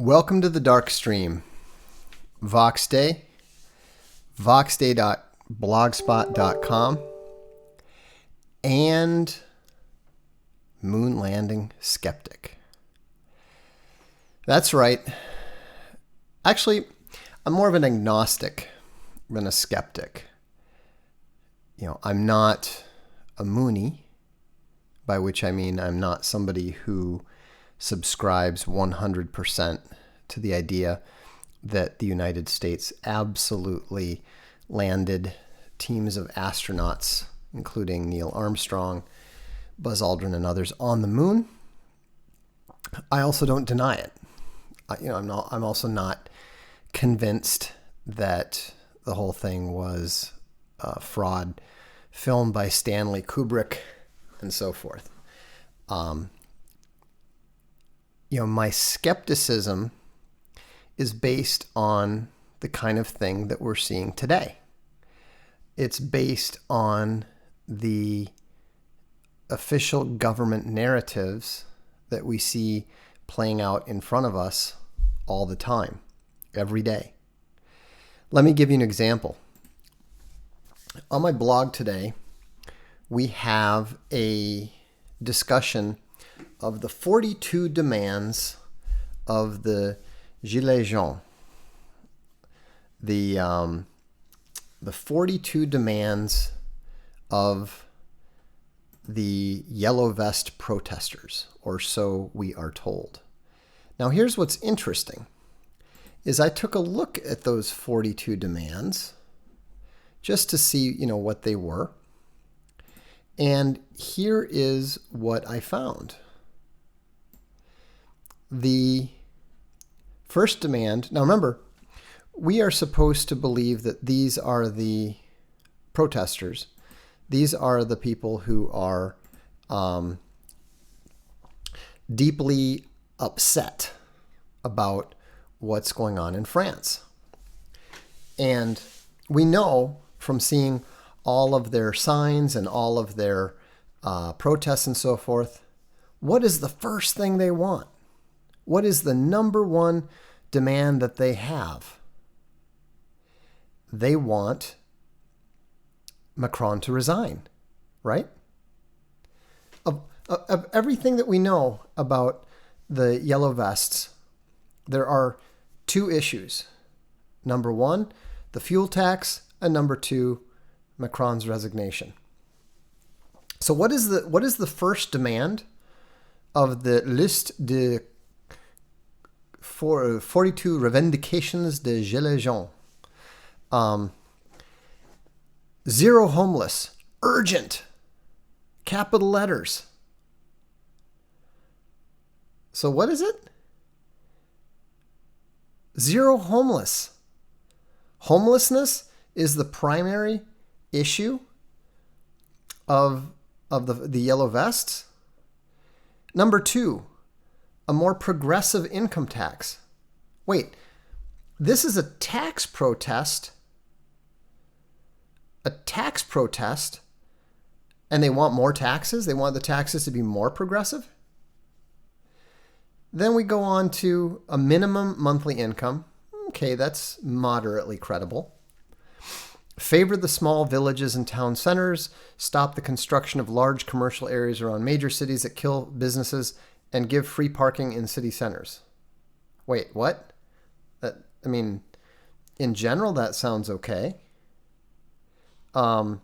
Welcome to the Darkstream. Vox Day, voxday.blogspot.com, and Moon Landing Skeptic. That's right. Actually, I'm more of an agnostic than a skeptic. I'm not a Moonie, by which I mean I'm not somebody who subscribes 100% to the idea that the United States absolutely landed teams of astronauts, including Neil Armstrong, Buzz Aldrin, and others, on the moon. I also don't deny it. I'm also not convinced that the whole thing was a fraud filmed by Stanley Kubrick and so forth. My skepticism is based on the kind of thing that we're seeing today. It's based on the official government narratives that we see playing out in front of us all the time, every day. Let me give you an example. On my blog today, we have a discussion of the 42 demands of the Gilets jaunes. The 42 demands of the yellow vest protesters, or so we are told. Now, here's what's interesting, is I took a look at those 42 demands just to see, what they were. And here is what I found. The first demand, now remember, we are supposed to believe that these are the protesters. These are the people who are deeply upset about what's going on in France. And we know from seeing all of their signs and all of their protests and so forth, what is the first thing they want? What is the number one demand that they have? They want Macron to resign, right? Of everything that we know about the yellow vests, there are two issues. Number one, the fuel tax, and number two, Macron's resignation. So what is the first demand of the liste de 42 revendications de Gilets jaunes? Zero homeless, urgent, capital letters. So what is it? Zero homeless. Homelessness is the primary issue of the yellow vests. Number two, a more progressive income tax. Wait, this is a tax protest. A tax protest, and they want more taxes? They want the taxes to be more progressive? Then we go on to a minimum monthly income. Okay, that's moderately credible. Favor the small villages and town centers, stop the construction of large commercial areas around major cities that kill businesses, and give free parking in city centers. Wait, what? In general, that sounds okay. But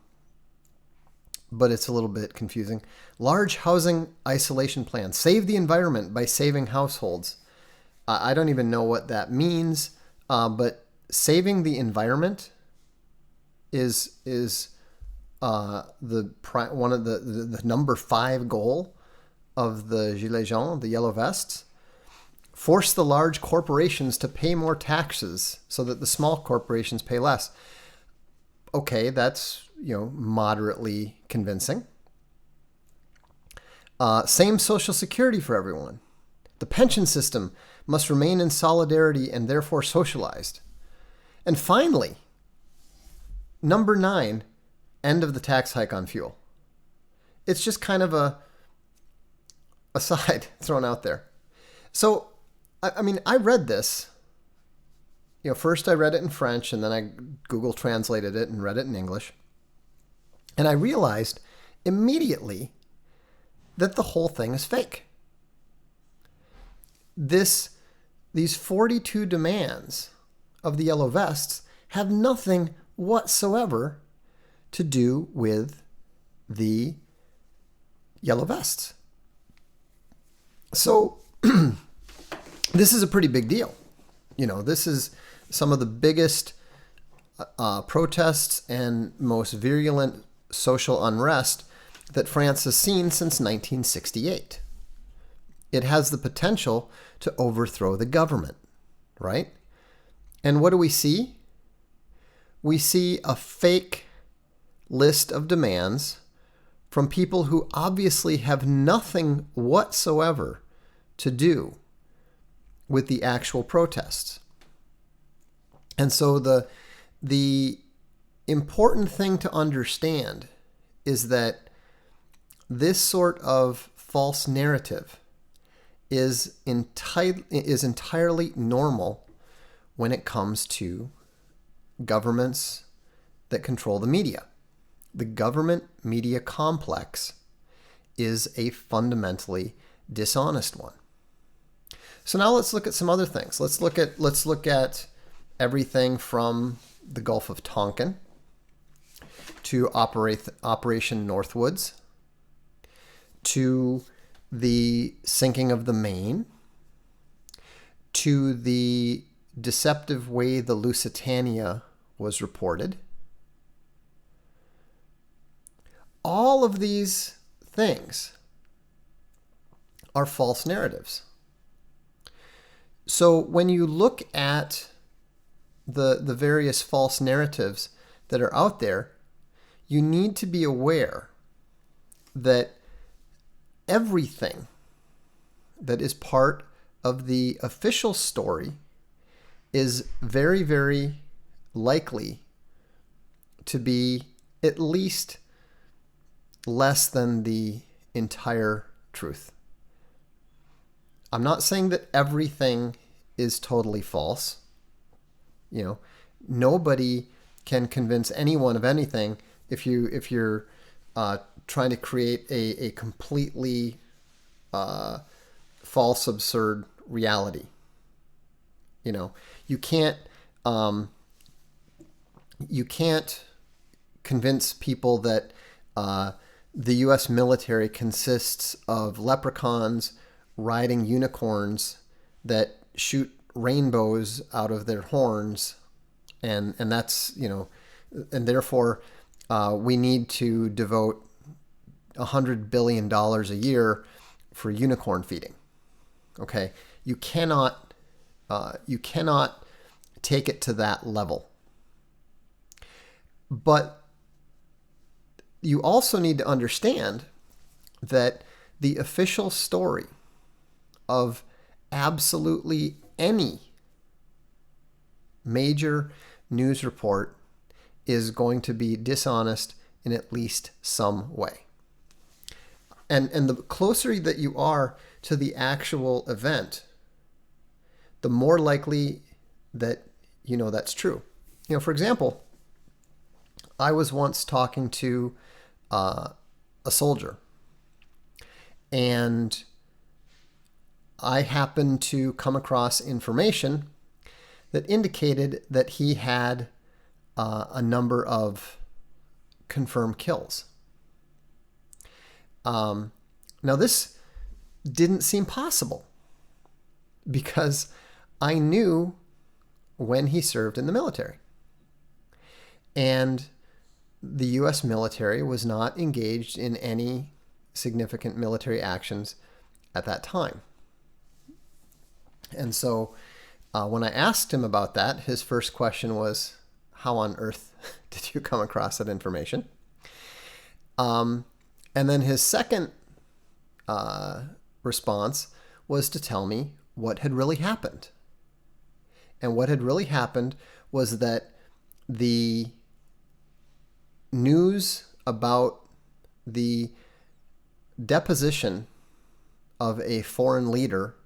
it's a little bit confusing. Large housing isolation plans. Save the environment by saving households. I don't even know what that means, but saving the environment is one of the number 5 goal of the Gilets jaunes, the yellow vests. Force the large corporations to pay more taxes so that the small corporations pay less. Okay, that's moderately convincing. Same Social Security for everyone. The pension system must remain in solidarity and therefore socialized. And finally, number 9, end of the tax hike on fuel. It's just kind of a aside thrown out there. So I mean, I read this. First I read it in French, and then I Google translated it and read it in English. And I realized immediately that the whole thing is fake. These 42 demands of the Yellow Vests have nothing whatsoever to do with the Yellow Vests. So this is a pretty big deal. This is some of the biggest protests and most virulent social unrest that France has seen since 1968. It has the potential to overthrow the government, right? And what do we see? We see a fake list of demands from people who obviously have nothing whatsoever to do with the actual protests. And so the important thing to understand is that this sort of false narrative is entirely normal when it comes to governments that control the media. The government media complex is a fundamentally dishonest one. So now let's look at some other things. Let's look at everything from the Gulf of Tonkin to Operation Northwoods to the sinking of the Maine to the deceptive way the Lusitania was reported. All of these things are false narratives. So when you look at the various false narratives that are out there, you need to be aware that everything that is part of the official story is very, very likely to be at least less than the entire truth. I'm not saying that everything is totally false. Nobody can convince anyone of anything if you're trying to create a completely false, absurd reality. You can't convince people that the U.S. military consists of leprechauns riding unicorns that shoot rainbows out of their horns, and that's and therefore we need to devote $100 billion a year for unicorn feeding. Okay, you cannot take it to that level. But you also need to understand that the official story of absolutely any major news report is going to be dishonest in at least some way. And the closer that you are to the actual event, the more likely that that's true. For example, I was once talking to a soldier, and I happened to come across information that indicated that he had a number of confirmed kills. Now this didn't seem possible because I knew when he served in the military. And the U.S. military was not engaged in any significant military actions at that time. And so when I asked him about that, his first question was, how on earth did you come across that information? And then his second response was to tell me what had really happened. And what had really happened was that the news about the deposition of a foreign leader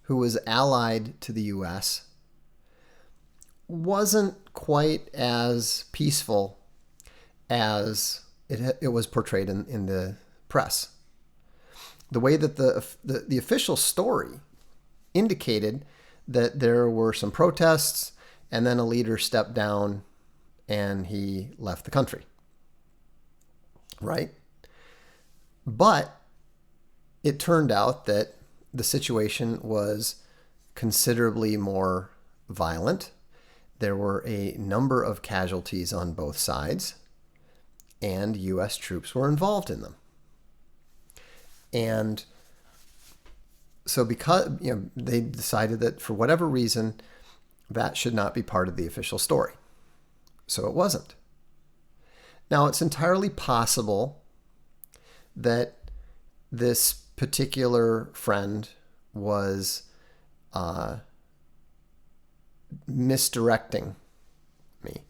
who was allied to the U.S., wasn't quite as peaceful as it was portrayed in the press. The way that the official story indicated that there were some protests, and then a leader stepped down and he left the country. Right? But it turned out that the situation was considerably more violent. There were a number of casualties on both sides, and U.S. troops were involved in them. And so because they decided that for whatever reason, that should not be part of the official story. So it wasn't. Now, it's entirely possible that this particular friend was misdirecting me.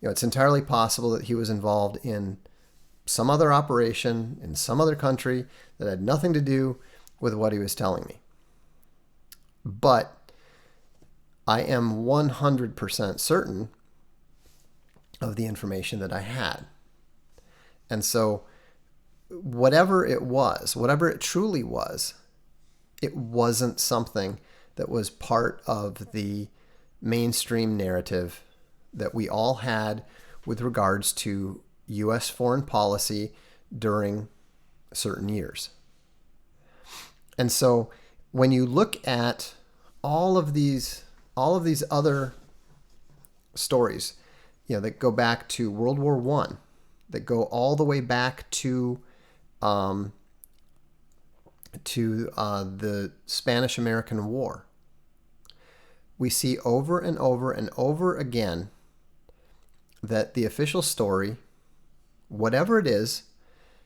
It's entirely possible that he was involved in some other operation in some other country that had nothing to do with what he was telling me. But I am 100% certain of the information that I had. And so whatever it was, whatever it truly was, it wasn't something that was part of the mainstream narrative that we all had with regards to U.S. foreign policy during certain years. And so when you look at all of these other stories, that go back to World War I, that go all the way back to the Spanish-American War, we see over and over and over again that the official story, whatever it is,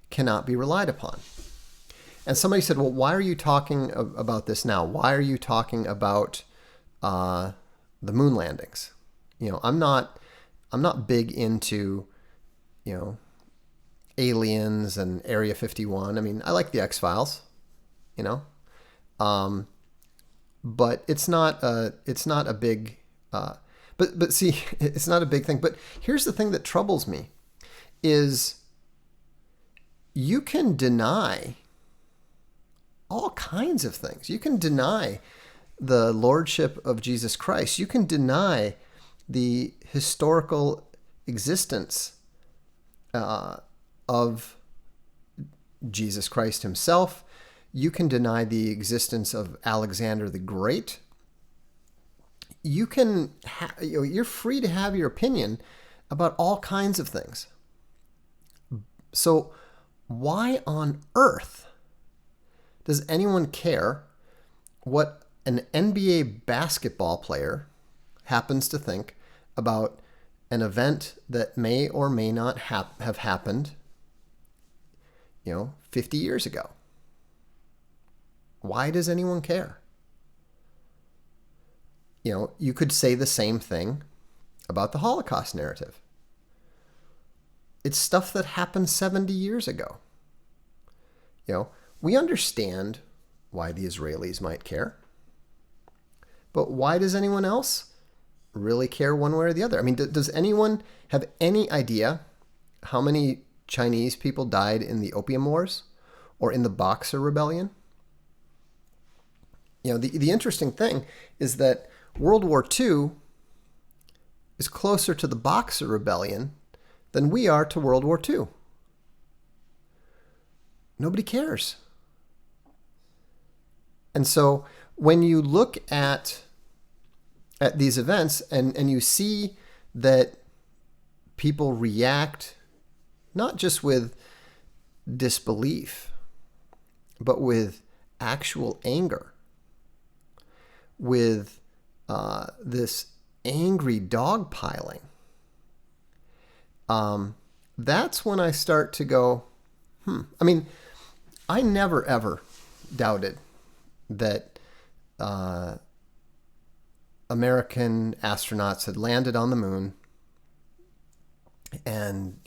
cannot be relied upon. And somebody said, well, why are you talking about this now? Why are you talking about the moon landings? I'm not big into, aliens and Area 51. I mean, I like the X-Files, but it's not a big, but see, it's not a big thing. But here's the thing that troubles me is you can deny all kinds of things. You can deny the lordship of Jesus Christ. You can deny the historical existence of Jesus Christ himself. You can deny the existence of Alexander the Great. You can, you're free to have your opinion about all kinds of things. So why on earth does anyone care what an NBA basketball player happens to think about an event that may or may not have happened, 50 years ago? Why does anyone care? You could say the same thing about the Holocaust narrative. It's stuff that happened 70 years ago. We understand why the Israelis might care. But why does anyone else really care one way or the other? I mean, does anyone have any idea how many Chinese people died in the Opium Wars or in the Boxer Rebellion? The interesting thing is that World War II is closer to the Boxer Rebellion than we are to World War II. Nobody cares. And so when you look at these events and you see that people react not just with disbelief, but with actual anger, with this angry dogpiling, that's when I start to go, I mean, I never ever doubted that American astronauts had landed on the moon and,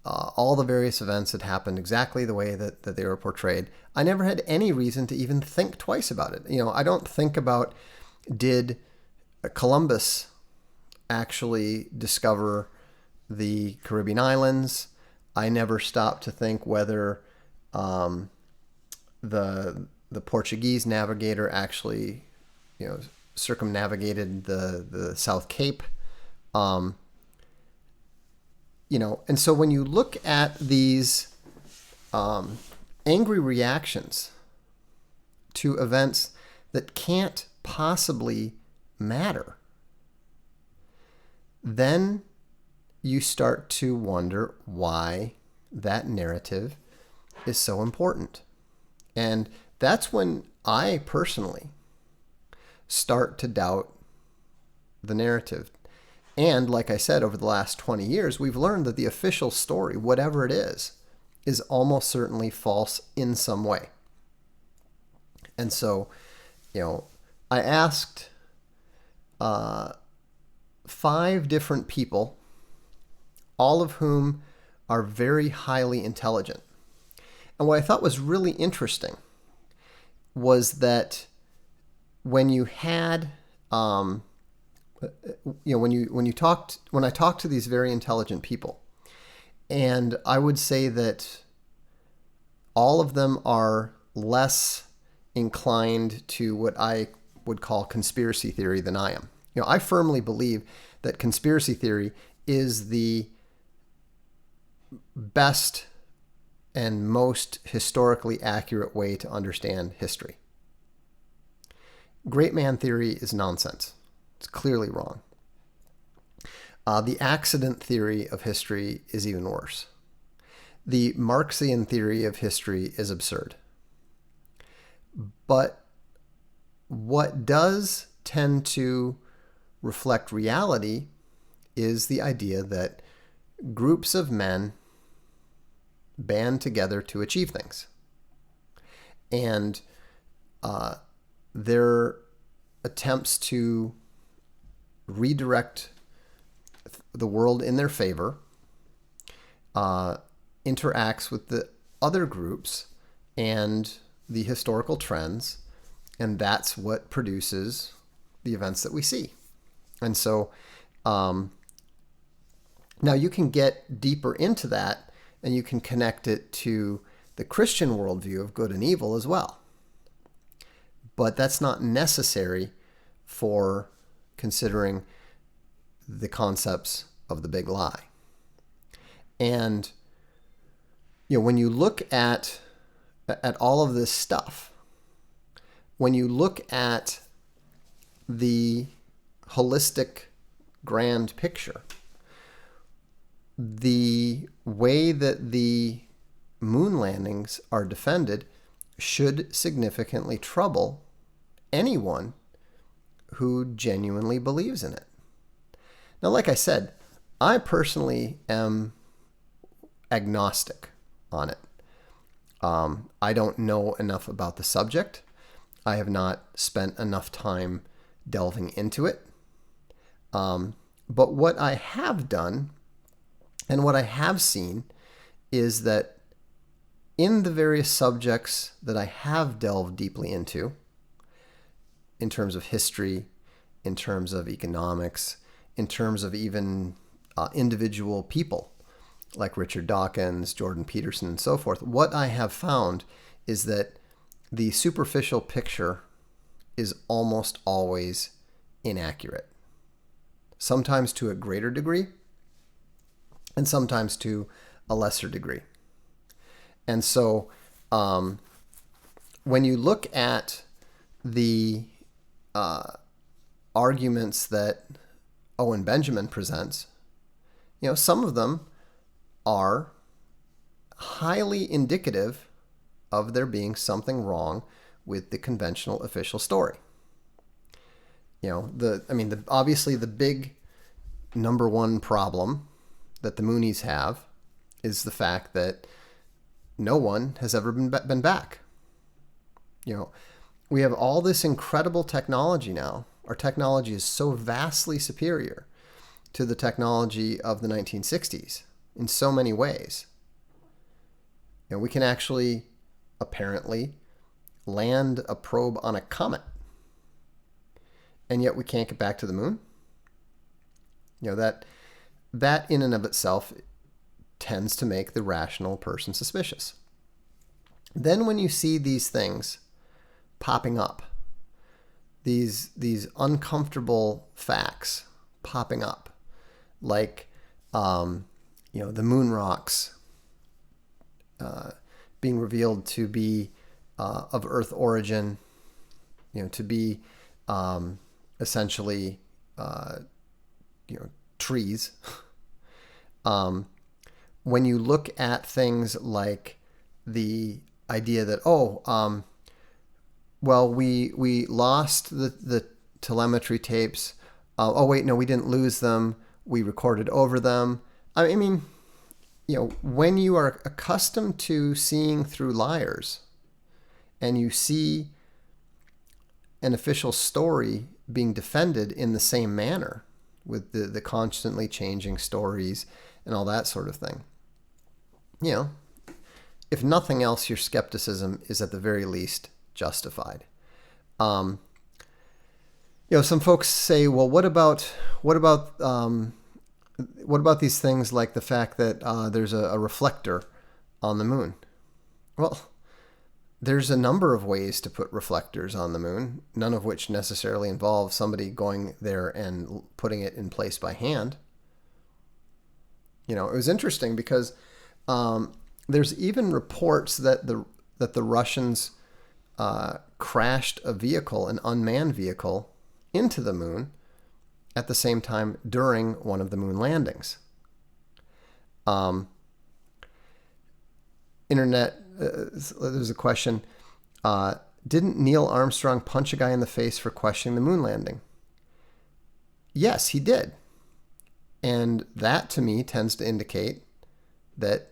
all the various events had happened exactly the way that they were portrayed, I never had any reason to even think twice about it. I don't think about, did Columbus actually discover the Caribbean islands? I never stopped to think whether the Portuguese navigator actually, circumnavigated the South Cape. And so when you look at these angry reactions to events that can't possibly matter, then you start to wonder why that narrative is so important. And that's when I personally start to doubt the narrative. And like I said, over the last 20 years, we've learned that the official story, whatever it is almost certainly false in some way. And so, I asked 5 different people, all of whom are very highly intelligent. And what I thought was really interesting was that when you had, when I talked to these very intelligent people, and I would say that all of them are less inclined to what I would call conspiracy theory than I am. I firmly believe that conspiracy theory is the best and most historically accurate way to understand history. Great man theory is nonsense. It's clearly wrong. The accident theory of history is even worse. The Marxian theory of history is absurd. But what does tend to reflect reality is the idea that groups of men band together to achieve things. And their attempts to redirect the world in their favor interacts with the other groups and the historical trends, and that's what produces the events that we see. And so now you can get deeper into that, and you can connect it to the Christian worldview of good and evil as well. But that's not necessary for considering the concepts of the big lie. And when you look at all of this stuff, when you look at the holistic grand picture, the way that the moon landings are defended should significantly trouble anyone who genuinely believes in it. Now, like I said, I personally am agnostic on it. I don't know enough about the subject. I have not spent enough time delving into it. But what I have done and what I have seen is that in the various subjects that I have delved deeply into, in terms of history, in terms of economics, in terms of even individual people like Richard Dawkins, Jordan Peterson, and so forth, what I have found is that the superficial picture is almost always inaccurate. Sometimes to a greater degree, and sometimes to a lesser degree. And so when you look at the arguments that Owen Benjamin presents, some of them are highly indicative of there being something wrong with the conventional official story. Obviously the big number one problem that the Moonies have is the fact that no one has ever been back. We have all this incredible technology now. Our technology is so vastly superior to the technology of the 1960s. in so many ways. We can actually, apparently, land a probe on a comet, and yet we can't get back to the moon. That in and of itself tends to make the rational person suspicious. Then when you see these things popping up, these uncomfortable facts popping up, like the moon rocks being revealed to be of Earth origin, to be essentially trees. When you look at things like the idea that we lost the telemetry tapes. Wait, no, we didn't lose them. We recorded over them. I mean, when you are accustomed to seeing through liars, and you see an official story being defended in the same manner, with the constantly changing stories and all that sort of thing, if nothing else, your skepticism is at the very least justified. Some folks say, well, what about these things like the fact that there's a reflector on the moon? Well, there's a number of ways to put reflectors on the moon, none of which necessarily involve somebody going there and putting it in place by hand. It was interesting because there's even reports that the Russians crashed a vehicle, an unmanned vehicle, into the moon at the same time during one of the moon landings. Internet, there's a question. Didn't Neil Armstrong punch a guy in the face for questioning the moon landing? Yes, he did. And that to me tends to indicate that,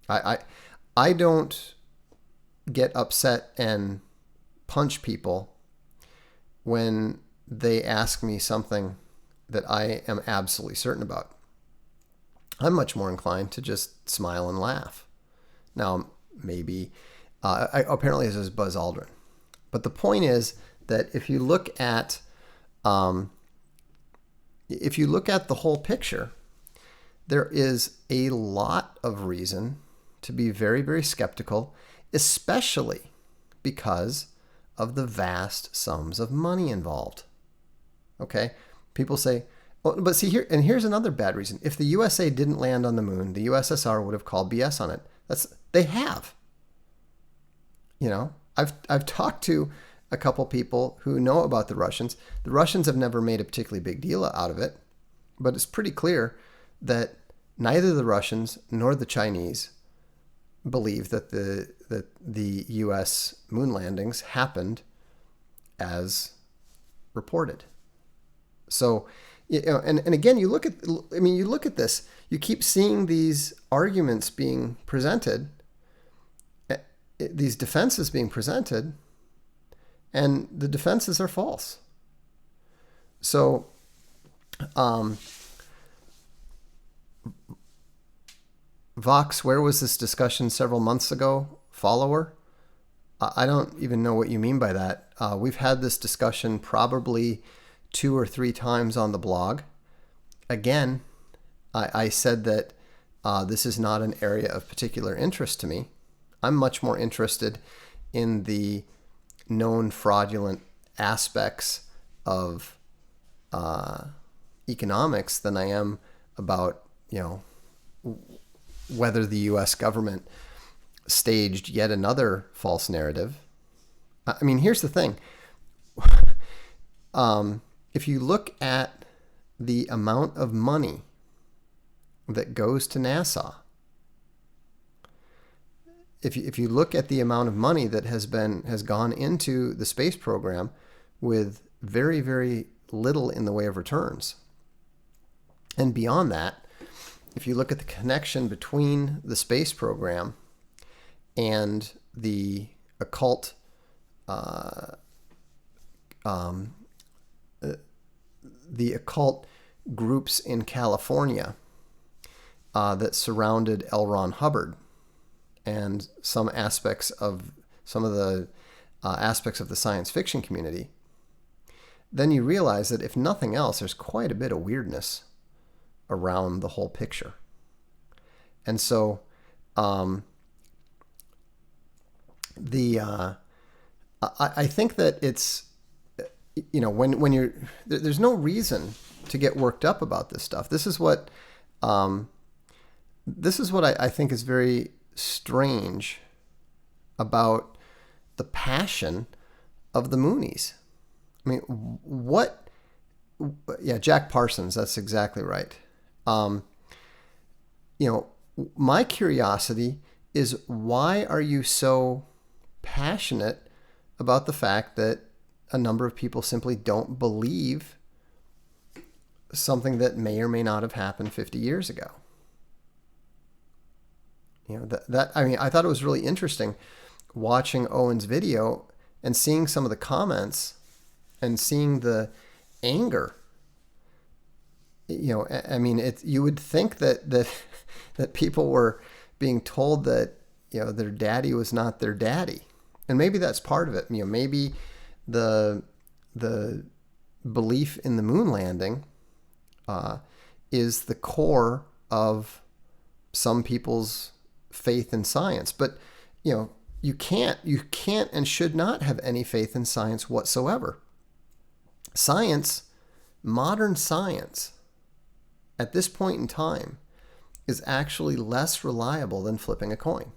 I don't get upset and punch people when they ask me something that I am absolutely certain about. I'm much more inclined to just smile and laugh. Now, maybe, apparently this is Buzz Aldrin. But the point is that if you look at the whole picture, there is a lot of reason to be very, very skeptical, especially because of the vast sums of money involved. Okay? People say, but see here, and here's another bad reason. If the USA didn't land on the moon, the USSR would have called BS on it. They have. I've talked to a couple people who know about the Russians. The Russians have never made a particularly big deal out of it, but it's pretty clear that neither the Russians nor the Chinese believe that the U.S. moon landings happened as reported. So, and again, you look at this. You keep seeing these arguments being presented, these defenses being presented, and the defenses are false. So, Vox, where was this discussion several months ago? Follower? I don't even know what you mean by that. We've had this discussion probably 2 or 3 times on the blog. Again, I said that this is not an area of particular interest to me. I'm much more interested in the known fraudulent aspects of economics than I am about, whether the U.S. government staged yet another false narrative. I mean, here's the thing. If you look at the amount of money that goes to NASA, if you look at the amount of money that has gone into the space program with very, very little in the way of returns, and beyond that, if you look at the connection between the space program and the occult groups in California that surrounded L. Ron Hubbard and some of the aspects of the science fiction community, then you realize that if nothing else, there's quite a bit of weirdness around the whole picture. And so I think that it's, when you're, there's no reason to get worked up about this stuff. This is what I think is very strange about the passion of the Moonies. I mean, Jack Parsons, that's exactly right. My curiosity is, why are you so passionate about the fact that a number of people simply don't believe something that may or may not have happened 50 years ago? I thought it was really interesting watching Owen's video and seeing some of the comments and seeing the anger. You would think that people were being told that, their daddy was not their daddy. And maybe that's part of it. Maybe the belief in the moon landing is the core of some people's faith in science. But, you can't and should not have any faith in science whatsoever. Science, modern science, at this point in time, is actually less reliable than flipping a coin.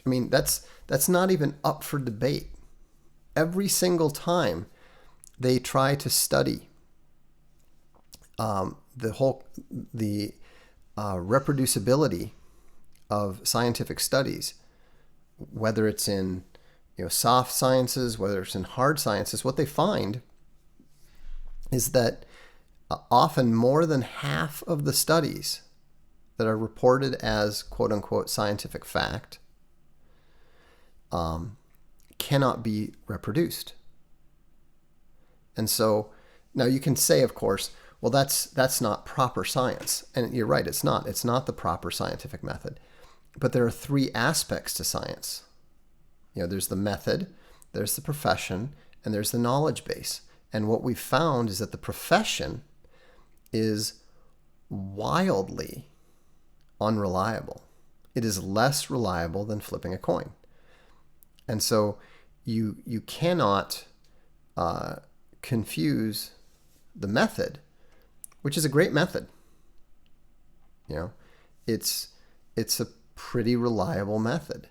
I mean, that's not even up for debate. Every single time they try to study the reproducibility of scientific studies, whether it's in soft sciences, whether it's in hard sciences, what they find is that often more than half of the studies that are reported as quote-unquote scientific fact cannot be reproduced. And so now you can say, of course, well, that's not proper science. And you're right, it's not. It's not the proper scientific method. But there are three aspects to science. There's the method, there's the profession, and there's the knowledge base. And what we've found is that the profession is wildly unreliable. It is less reliable than flipping a coin. And so you cannot confuse the method, which is a great method. It's a pretty reliable method.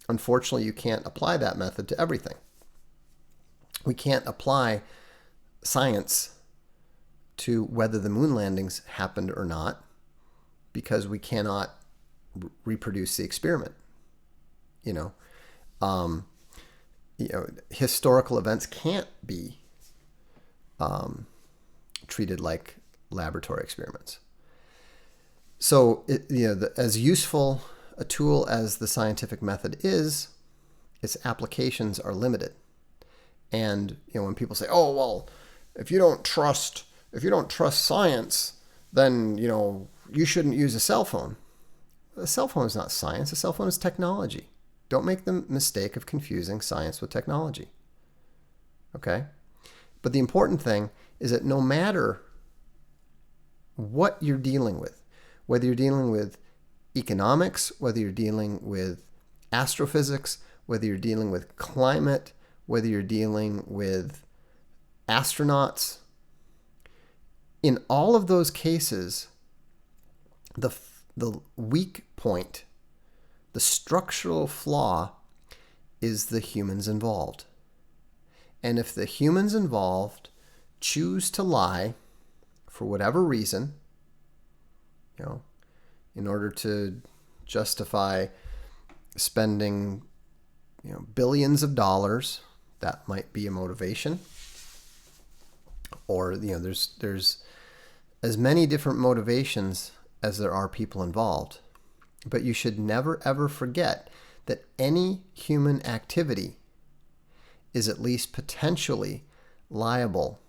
Unfortunately, you can't apply that method to everything. We can't apply science to whether the moon landings happened or not, because we cannot reproduce the experiment. Historical events can't be treated like laboratory experiments. So, as useful a tool as the scientific method is, its applications are limited. And when people say, "Oh, well, if you don't trust science, then you shouldn't use a cell phone." A cell phone is not science. A cell phone is technology. Don't make the mistake of confusing science with technology. Okay? But the important thing is that no matter what you're dealing with, whether you're dealing with economics, whether you're dealing with astrophysics, whether you're dealing with climate, whether you're dealing with astronauts, in all of those cases, the weak point, the structural flaw, is the humans involved. And if the humans involved choose to lie for whatever reason, in order to justify spending, billions of dollars, that might be a motivation. Or, there's as many different motivations as there are people involved. But you should never, ever forget that any human activity is at least potentially liable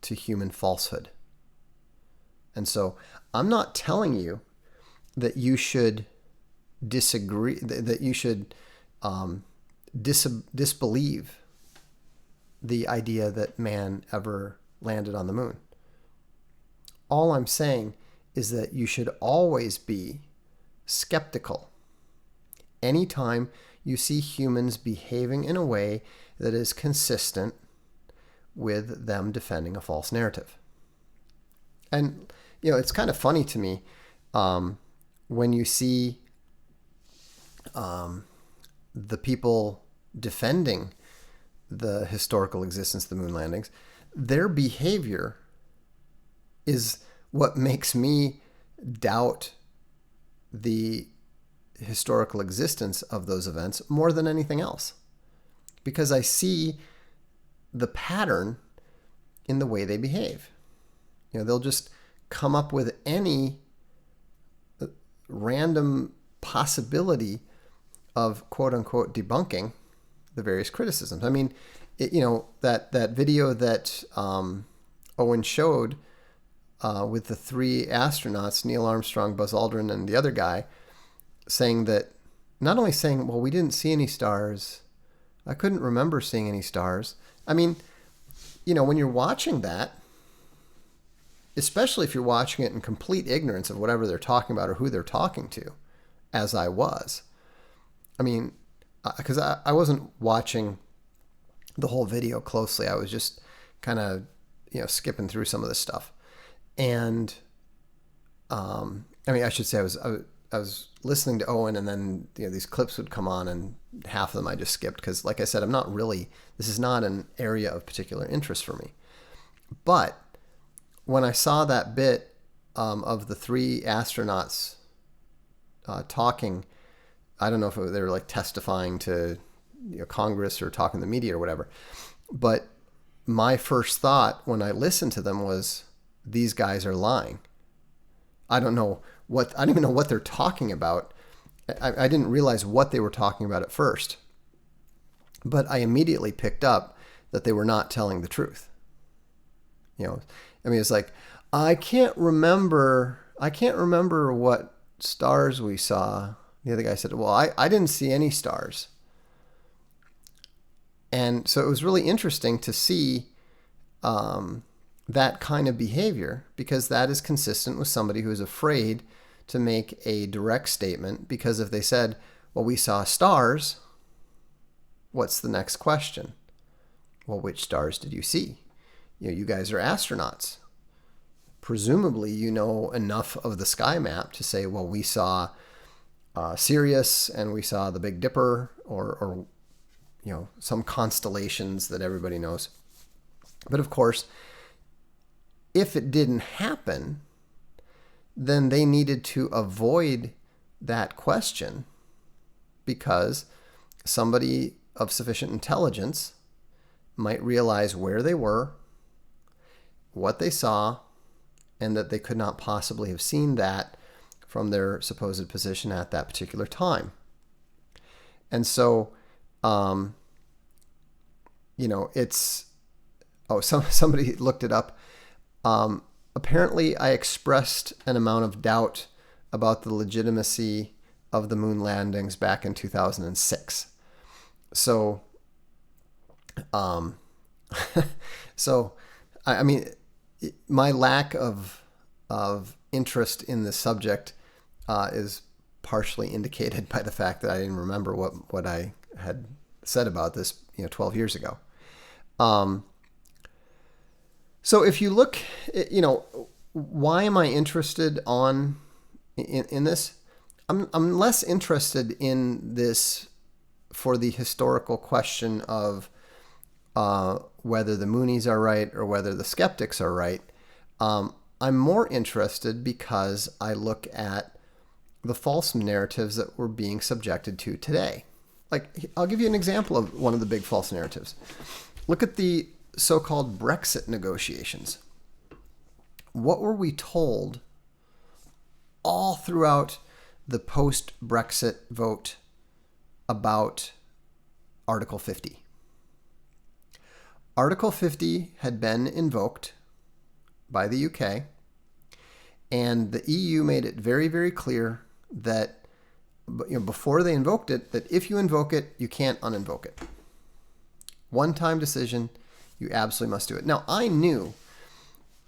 to human falsehood. And so I'm not telling you that you should disagree, that you should disbelieve the idea that man ever landed on the moon. All I'm saying is that you should always be skeptical anytime you see humans behaving in a way that is consistent with them defending a false narrative. And, it's kind of funny to me when you see the people defending the historical existence of the moon landings, their behavior is what makes me doubt the historical existence of those events more than anything else. Because I see the pattern in the way they behave. They'll just come up with any random possibility of quote unquote debunking the various criticisms. I mean, that video that Owen showed with the three astronauts, Neil Armstrong, Buzz Aldrin, and the other guy, saying that, not only saying, well, we didn't see any stars, I couldn't remember seeing any stars. I mean, when you're watching that, especially if you're watching it in complete ignorance of whatever they're talking about or who they're talking to, as I was. I mean, because I wasn't watching the whole video closely. I was just kind of, skipping through some of this stuff. And, I should say I was listening to Owen, and then, these clips would come on, and half of them I just skipped because, like I said, this is not an area of particular interest for me. But when I saw that bit of the three astronauts talking, I don't know if they were like testifying to Congress or talking to the media or whatever, but my first thought when I listened to them was, these guys are lying. I don't even know what they're talking about. I didn't realize what they were talking about at first, but I immediately picked up that they were not telling the truth. It's like, I can't remember what stars we saw. The other guy said, well, I didn't see any stars. And so it was really interesting to see that kind of behavior, because that is consistent with somebody who is afraid to make a direct statement, because if they said, well, we saw stars, what's the next question? Well, which stars did you see? You guys are astronauts. Presumably, you know enough of the sky map to say, well, we saw Sirius and we saw the Big Dipper, or some constellations that everybody knows. But of course, if it didn't happen, then they needed to avoid that question, because somebody of sufficient intelligence might realize where they were, what they saw, and that they could not possibly have seen that from their supposed position at that particular time. And so, somebody looked it up. Apparently, I expressed an amount of doubt about the legitimacy of the moon landings back in 2006. So, my lack of interest in the subject is partially indicated by the fact that I didn't remember what I had said about this 12 years ago. So if you look, why am I interested in this? I'm less interested in this for the historical question of whether the Moonies are right or whether the skeptics are right. I'm more interested because I look at the false narratives that we're being subjected to today. Like, I'll give you an example of one of the big false narratives. Look at the so-called Brexit negotiations. What were we told all throughout the post-Brexit vote about Article 50? Article 50 had been invoked by the UK, And the EU made it very, very clear that before they invoked it, that if you invoke it, you can't uninvoke it. One-time decision, you absolutely must do it. Now, I knew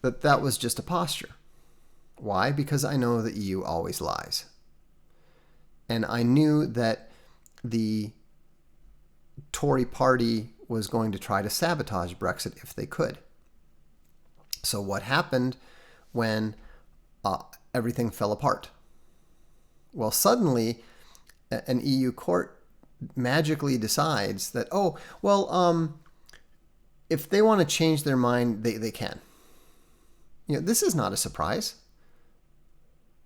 that that was just a posture. Why? Because I know the EU always lies. And I knew that the Tory party was going to try to sabotage Brexit if they could. So what happened when everything fell apart? Well, suddenly an EU court magically decides that, if they want to change their mind, they can. This is not a surprise.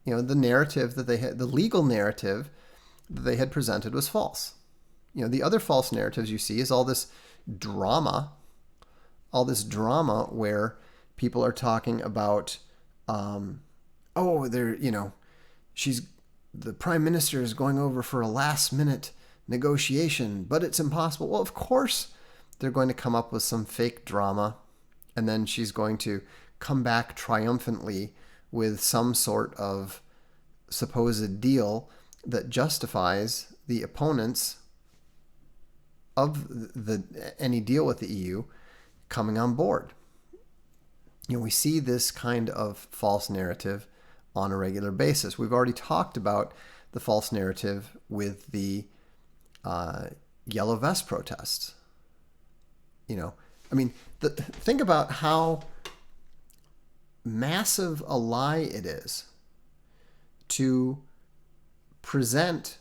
The narrative that they had, the legal narrative that they had presented was false. The other false narratives you see is all this drama where people are talking about, the prime minister is going over for a last minute negotiation, but it's impossible. Well, of course they're going to come up with some fake drama, and then she's going to come back triumphantly with some sort of supposed deal that justifies the opponents of any deal with the EU coming on board. We see this kind of false narrative on a regular basis. We've already talked about the false narrative with the Yellow Vest protests. Think about how massive a lie it is to present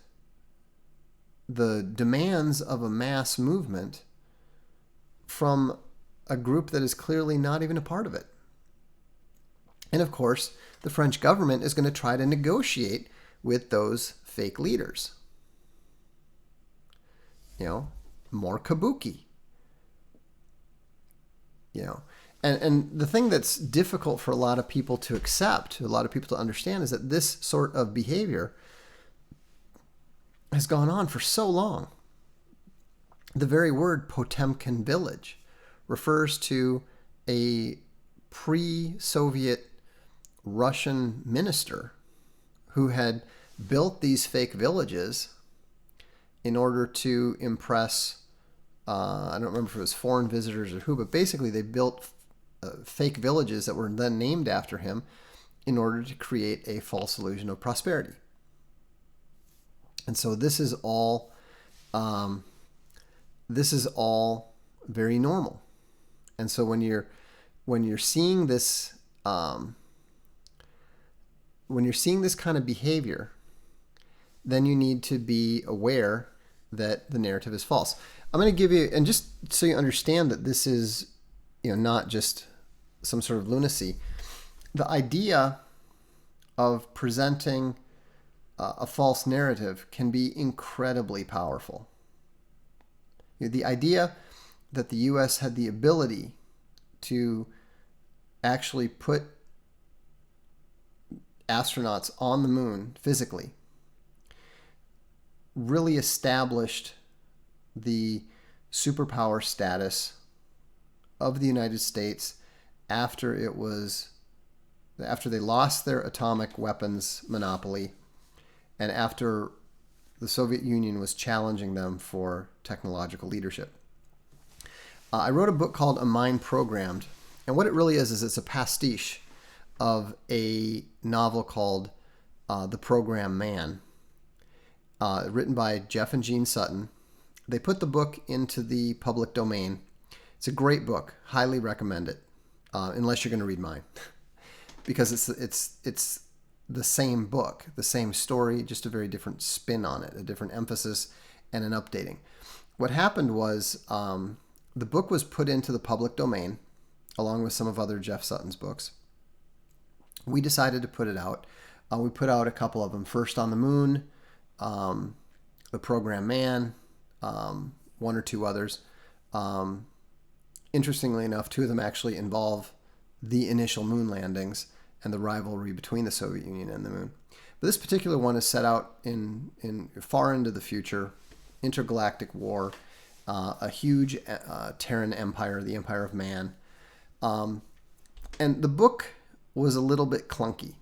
the demands of a mass movement from a group that is clearly not even a part of it. And of course, the French government is going to try to negotiate with those fake leaders. More kabuki. And the thing that's difficult for a lot of people to accept, a lot of people to understand, is that this sort of behavior has gone on for so long. The very word Potemkin village refers to a pre-Soviet Russian minister who had built these fake villages in order to impress, I don't remember if it was foreign visitors or who, but basically they built fake villages that were then named after him in order to create a false illusion of prosperity. And so this is all very normal. And so when you're seeing this kind of behavior, then you need to be aware that the narrative is false. I'm going to give you, and just so you understand that this is, not just some sort of lunacy, the idea of presenting a false narrative can be incredibly powerful. The idea that the U.S. had the ability to actually put astronauts on the moon physically really established the superpower status of the United States after they lost their atomic weapons monopoly and after the Soviet Union was challenging them for technological leadership. I wrote a book called A Mind Programmed, and what it really is it's a pastiche of a novel called The Program Man, written by Jeff and Jean Sutton. They put the book into the public domain. It's a great book. Highly recommend it, unless you're going to read mine, because it's the same book, the same story, just a very different spin on it, a different emphasis, and an updating. What happened was the book was put into the public domain, along with some of other Jeff Sutton's books. We decided to put it out. We put out a couple of them. First on the Moon, The Program Man, one or two others. Interestingly enough, two of them actually involve the initial moon landings and the rivalry between the Soviet Union and the moon. But this particular one is set out in far into the future, intergalactic war, a huge Terran empire, the Empire of Man. And the book was a little bit clunky.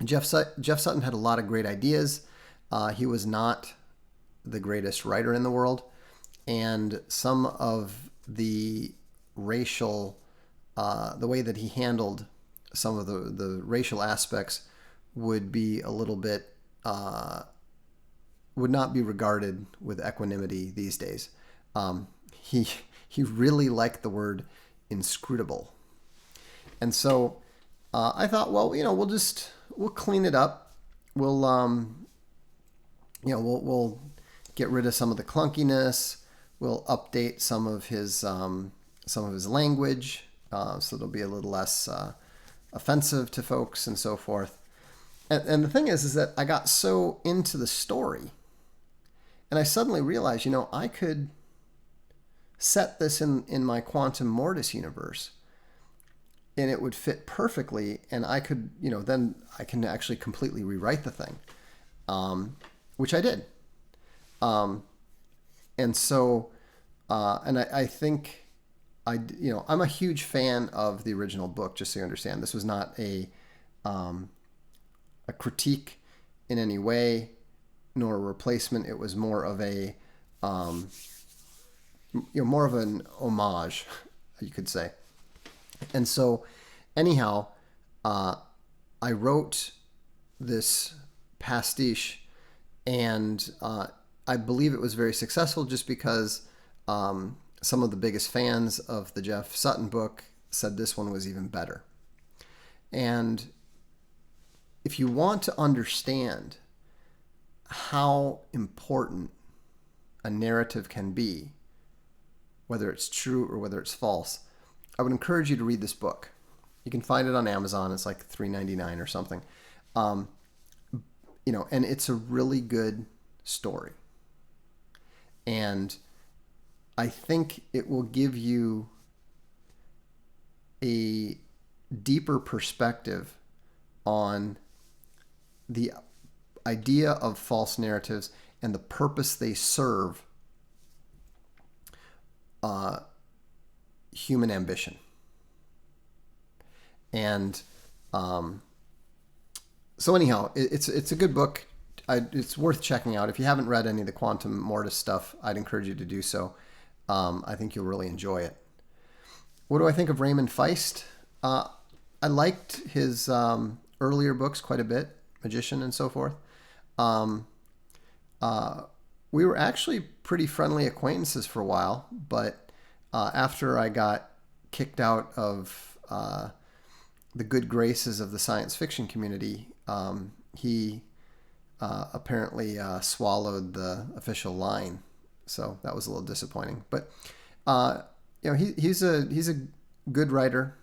Jeff Sutton had a lot of great ideas. He was not the greatest writer in the world, and some of the racial, the way that he handled some of the racial aspects would be a little bit, would not be regarded with equanimity these days. He really liked the word inscrutable. And so I thought, well, we'll clean it up. We'll get rid of some of the clunkiness. We'll update some of his language, so it'll be a little less offensive to folks and so forth. And the thing is that I got so into the story, and I suddenly realized, I could set this in my Quantum Mortis universe, and it would fit perfectly, and I could, then I can actually completely rewrite the thing, which I did. And so, and I think I'm a huge fan of the original book, just so you understand. This was not a critique in any way, nor a replacement. It was more of a, more of an homage, you could say. And so, anyhow, I wrote this pastiche, and I believe it was very successful just because some of the biggest fans of the Jeff Sutton book said this one was even better. And if you want to understand how important a narrative can be, whether it's true or whether it's false, I would encourage you to read this book. You can find it on Amazon. It's like $3.99 or something. And it's a really good story. And I think it will give you a deeper perspective on the idea of false narratives and the purpose they serve human ambition. And so anyhow, it's a good book. It's worth checking out. If you haven't read any of the Quantum Mortis stuff, I'd encourage you to do so. I think you'll really enjoy it. What do I think of Raymond Feist? I liked his earlier books quite a bit, Magician and so forth. We were actually pretty friendly acquaintances for a while, but after I got kicked out of the good graces of the science fiction community, he apparently swallowed the official line, so that was a little disappointing. But he's a good writer,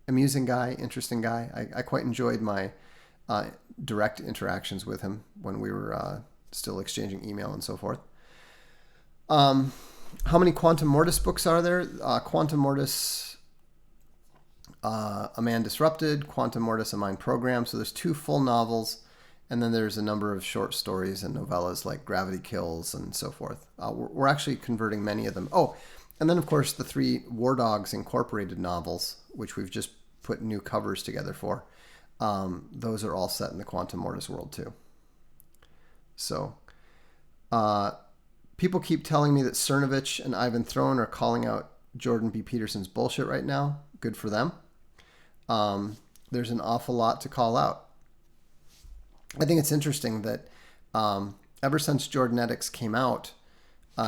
amusing guy, interesting guy. I quite enjoyed my direct interactions with him when we were still exchanging email and so forth. How many Quantum Mortis books are there? Quantum Mortis, A Man Disrupted, Quantum Mortis, A Mind Programmed. So there's 2 full novels, and then there's a number of short stories and novellas like Gravity Kills and so forth. We're actually converting many of them. Oh, and then of course the 3 War Dogs Incorporated novels, which we've just put new covers together for. Those are all set in the Quantum Mortis world too. So, people keep telling me that Cernovich and Ivan Throne are calling out Jordan B. Peterson's bullshit right now. Good for them. There's an awful lot to call out. I think it's interesting that ever since Jordanetics came out,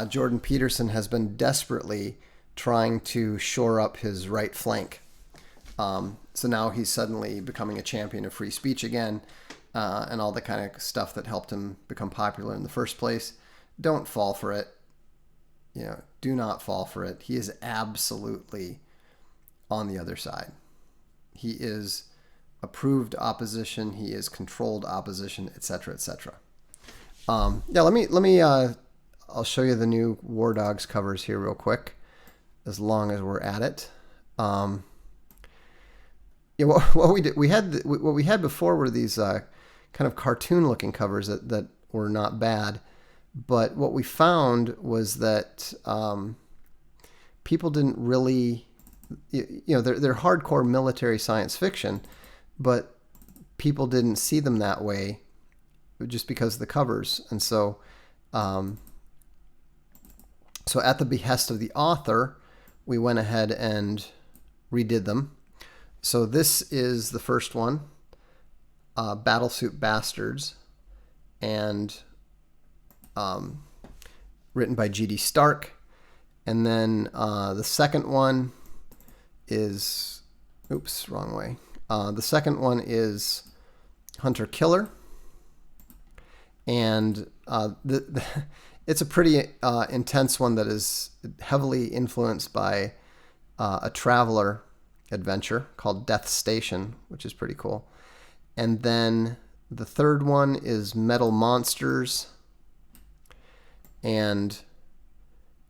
Jordan Peterson has been desperately trying to shore up his right flank. So now he's suddenly becoming a champion of free speech again, and all the kind of stuff that helped him become popular in the first place. Don't fall for it. Do not fall for it. He is absolutely on the other side. He is approved opposition. He is controlled opposition, etc., etc. Let me. I'll show you the new War Dogs covers here real quick, as long as we're at it. What we had before were these kind of cartoon-looking covers that were not bad. But what we found was that people didn't really, they're hardcore military science fiction, but people didn't see them that way just because of the covers. And so so at the behest of the author, we went ahead and redid them. So this is the first one, Battlesuit Bastards, and written by G.D. Stark. And then the second one is, oops, wrong way. The second one is Hunter Killer. And it's a pretty intense one that is heavily influenced by a traveler adventure called Death Station, which is pretty cool. And then the third one is Metal Monsters. And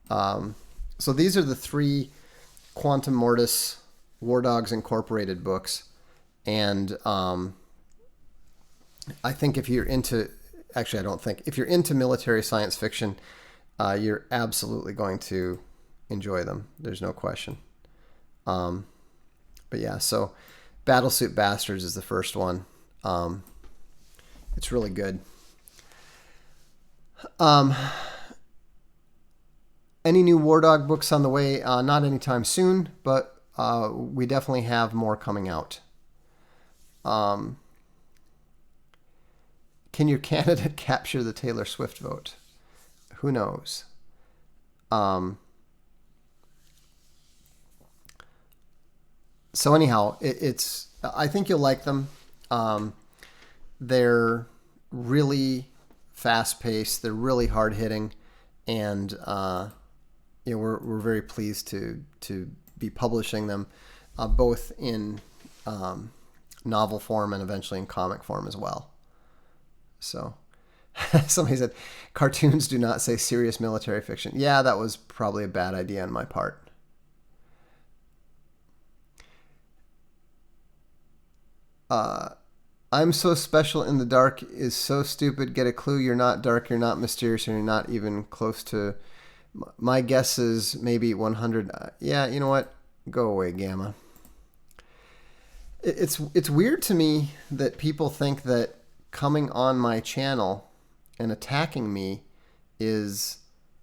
so these are the 3 Quantum Mortis War Dogs Incorporated books. And I think if you're into, actually I don't think, if you're into military science fiction, you're absolutely going to enjoy them. There's no question. But yeah, so Battlesuit Bastards is the first one. It's really good. Any new War Dog books on the way? Not anytime soon, but we definitely have more coming out. Can your candidate capture the Taylor Swift vote? Who knows? So anyhow, it's. I think you'll like them. They're really fast-paced. They're really hard-hitting, and we're very pleased to be publishing them, both in novel form and eventually in comic form as well. So, somebody said, cartoons do not say serious military fiction. Yeah, that was probably a bad idea on my part. I'm so special in the dark is so stupid. Get a clue. You're not dark. You're not mysterious. And you're not even close to. My guess is maybe 100. Yeah, you know what? Go away, Gamma. It's weird to me that people think that coming on my channel and attacking me is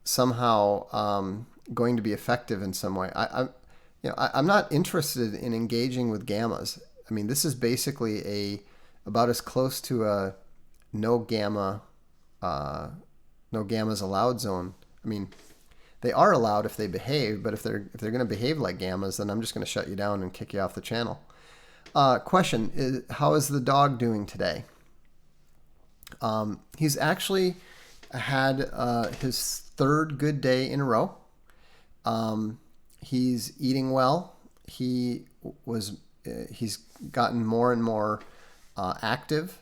somehow going to be effective in some way. I'm not interested in engaging with gammas. I mean, this is basically about as close to a no gammas allowed zone. I mean, they are allowed if they behave, but if they're going to behave like gammas, then I'm just going to shut you down and kick you off the channel. Question is, how is the dog doing today? He's actually had his 3rd good day in a row. He's eating well. He's gotten more and more active.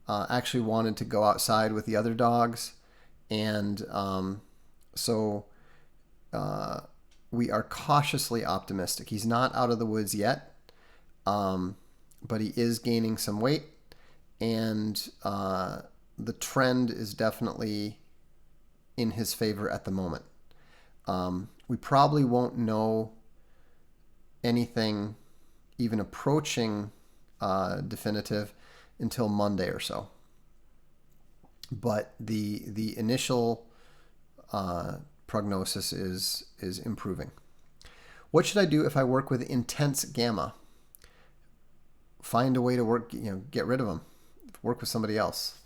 Actually wanted to go outside with the other dogs, and so we are cautiously optimistic. He's not out of the woods yet, but he is gaining some weight, and the trend is definitely in his favor at the moment. We probably won't know anything even approaching definitive until Monday or so. But the initial prognosis is improving. What should I do if I work with intense gamma? Find a way to get rid of them. Work with somebody else.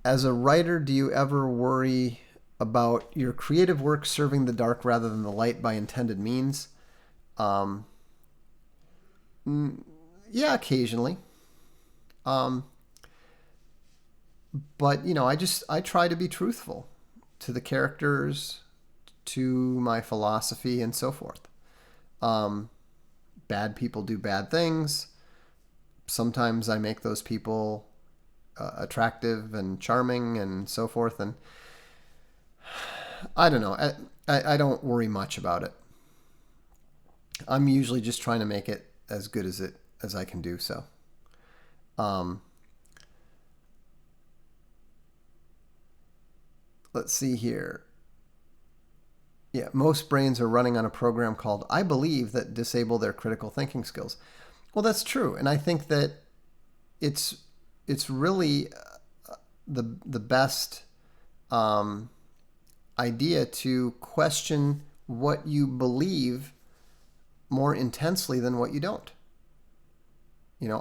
As a writer, do you ever worry about your creative work serving the dark rather than the light by intended means? Yeah, occasionally. But I try to be truthful to the characters, to my philosophy, and so forth. Bad people do bad things. Sometimes I make those people attractive and charming and so forth. And I don't know. I don't worry much about it. I'm usually just trying to make it as good as I can do so. Let's see here. Yeah, most brains are running on a program called I Believe that disable their critical thinking skills. Well, that's true. And I think that it's really the best idea to question what you believe more intensely than what you don't.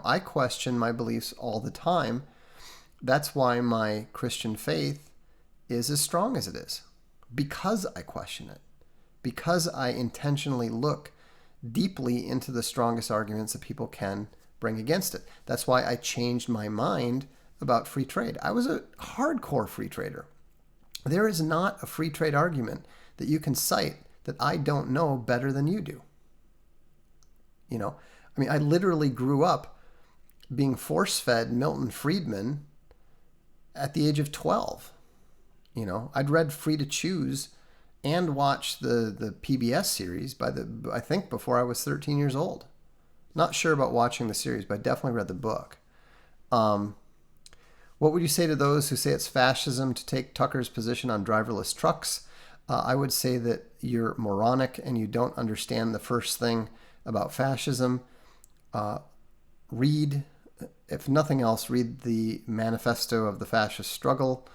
I question my beliefs all the time. That's why my Christian faith is as strong as it is, because I question it, because I intentionally look deeply into the strongest arguments that people can bring against it. That's why I changed my mind about free trade. I was a hardcore free trader. There is not a free trade argument that you can cite that I don't know better than you do. I literally grew up being force-fed Milton Friedman at the age of 12. I'd read Free to Choose and watched the PBS series I think before I was 13 years old. Not sure about watching the series, but I definitely read the book. What would you say to those who say it's fascism to take Tucker's position on driverless trucks? I would say that you're moronic and you don't understand the first thing about fascism. Read, if nothing else, read the manifesto of the fascist struggle.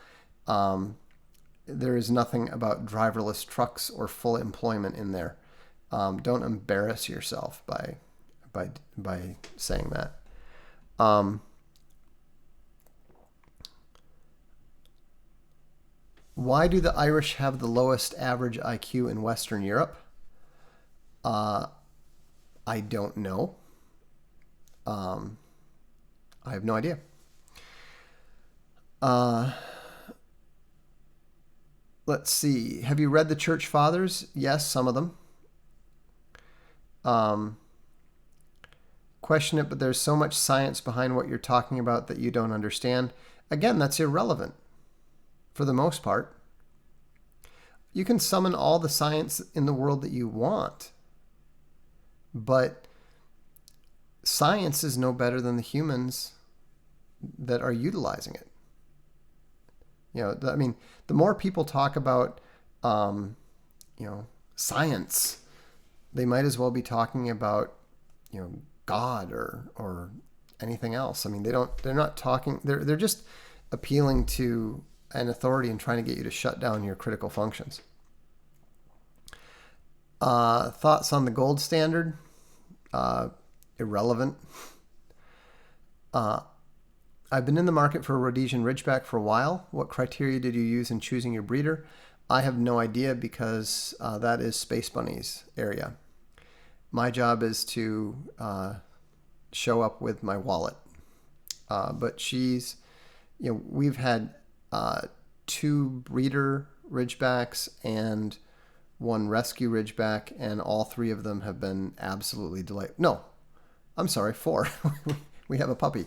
There is nothing about driverless trucks or full employment in there. Don't embarrass yourself by saying that. Why do the Irish have the lowest average IQ in Western Europe? I don't know. I have no idea. Let's see. Have you read the Church Fathers? Yes, some of them. Question it, but there's so much science behind what you're talking about that you don't understand. Again, that's irrelevant for the most part. You can summon all the science in the world that you want, but science is no better than the humans that are utilizing it. The more people talk about, science, they might as well be talking about, God or anything else. They're not talking, they're just appealing to an authority and trying to get you to shut down your critical functions. Thoughts on the gold standard? Irrelevant. I've been in the market for a Rhodesian Ridgeback for a while. What criteria did you use in choosing your breeder? I have no idea because that is Space Bunny's area. My job is to show up with my wallet. But we've had 2 breeder Ridgebacks and 1 rescue Ridgeback, and all 3 of them have been absolutely delightful. No, I'm sorry, 4. We have a puppy.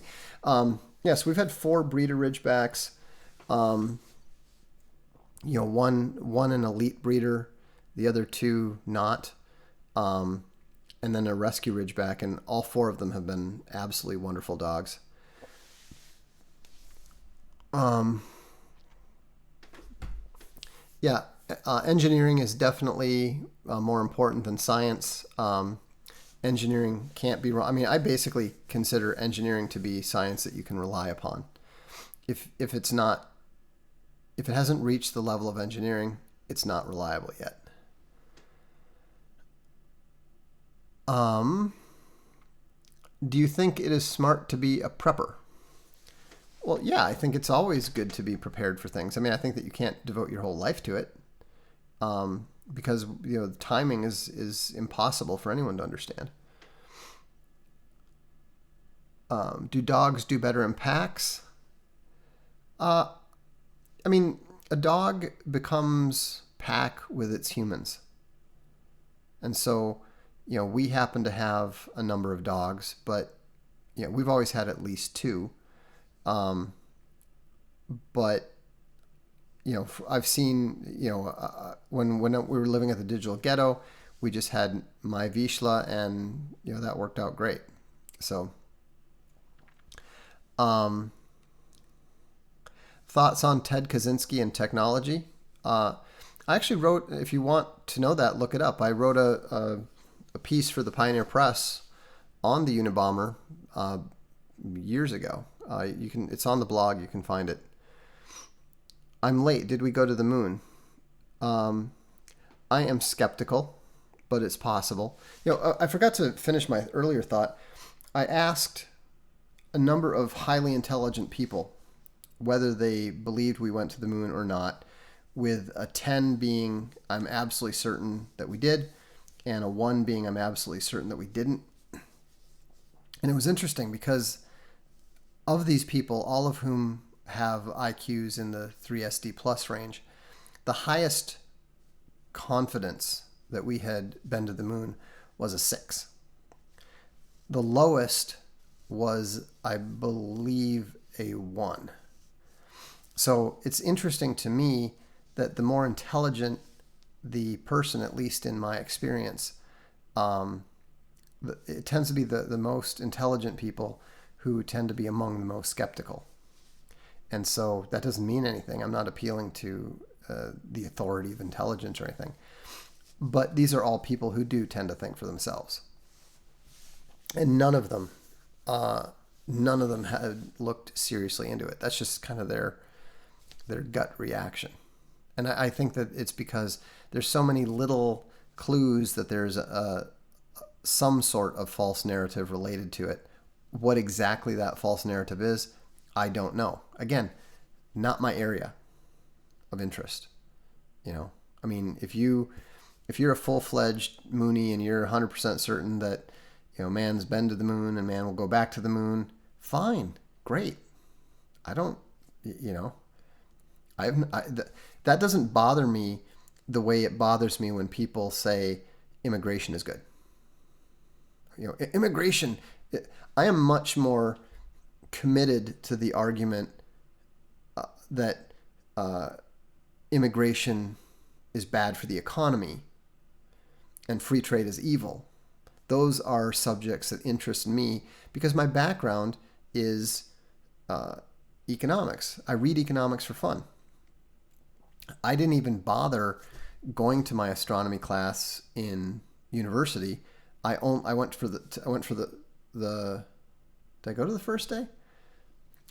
Yes, we've had 4 breeder Ridgebacks. One an elite breeder, the other 2 not, and then a rescue Ridgeback, and all 4 of them have been absolutely wonderful dogs. Engineering is definitely more important than science. Engineering can't be wrong. I basically consider engineering to be science that you can rely upon. If it hasn't reached the level of engineering, it's not reliable yet. Do you think it is smart to be a prepper? Well, yeah, I think it's always good to be prepared for things. I think that you can't devote your whole life to it, because the timing is impossible for anyone to understand. Do dogs do better in packs? A dog becomes pack with its humans, and so we happen to have a number of dogs, but we've always had at least 2. But I've seen, when we were living at the digital ghetto, we just had my Vizsla, and that worked out great. So, thoughts on Ted Kaczynski and technology? I actually wrote, if you want to know that, look it up. I wrote a piece for the Pioneer Press on the Unabomber years ago. It's on the blog. You can find it. I'm late. Did we go to the moon? I am skeptical, but it's possible. I forgot to finish my earlier thought. I asked a number of highly intelligent people whether they believed we went to the moon or not, with a 10 being I'm absolutely certain that we did, and a 1 being I'm absolutely certain that we didn't. And it was interesting because of these people, all of whom have IQs in the 3SD plus range, the highest confidence that we had been to the moon was a 6. The lowest was, I believe, a 1. So it's interesting to me that the more intelligent the person, at least in my experience, it tends to be the most intelligent people who tend to be among the most skeptical. And so that doesn't mean anything. I'm not appealing to the authority of intelligence or anything. But these are all people who do tend to think for themselves. And none of them had looked seriously into it. That's just kind of their gut reaction. And I think that it's because there's so many little clues that there's some sort of false narrative related to it. What exactly that false narrative is, I don't know. Again, not my area of interest. I mean, if you're a full-fledged Moonie and you're 100% certain that man's been to the moon and man will go back to the moon, fine, great. I don't, that doesn't bother me the way it bothers me when people say immigration is good. Immigration, I am much more committed to the argument that immigration is bad for the economy and free trade is evil. Those are subjects that interest me because my background is economics. I read economics for fun. I didn't even bother going to my astronomy class in university. I went for the did I go to the first day?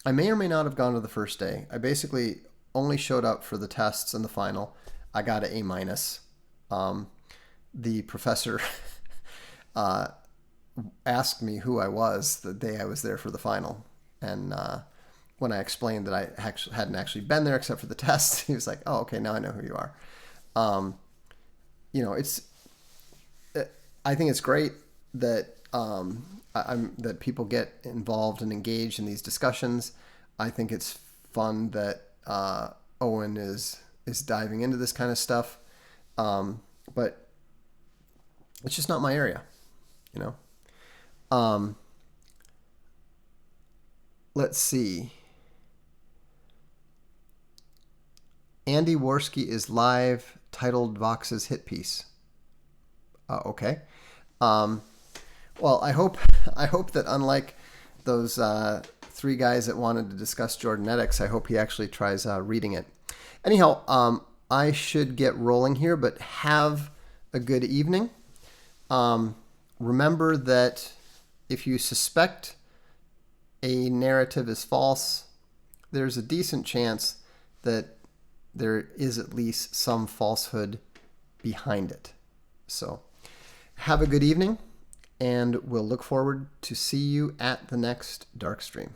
I may or may not have gone to the first day. I basically only showed up for the tests and the final. I got an A minus. The professor asked me who I was the day I was there for the final, and when I explained that I hadn't actually been there except for the test, he was like, "Oh, okay, now I know who you are." I think it's great that that people get involved and engaged in these discussions. I think it's fun that Owen is diving into this kind of stuff, but it's just not my area, Let's see. Andy Worski is live, titled Vox's hit piece. Okay. Well, I hope that unlike those 3 guys that wanted to discuss Jordanetics, I hope he actually tries reading it. Anyhow, I should get rolling here, but have a good evening. Remember that if you suspect a narrative is false, there's a decent chance that there is at least some falsehood behind it. So have a good evening, and we'll look forward to see you at the next Darkstream.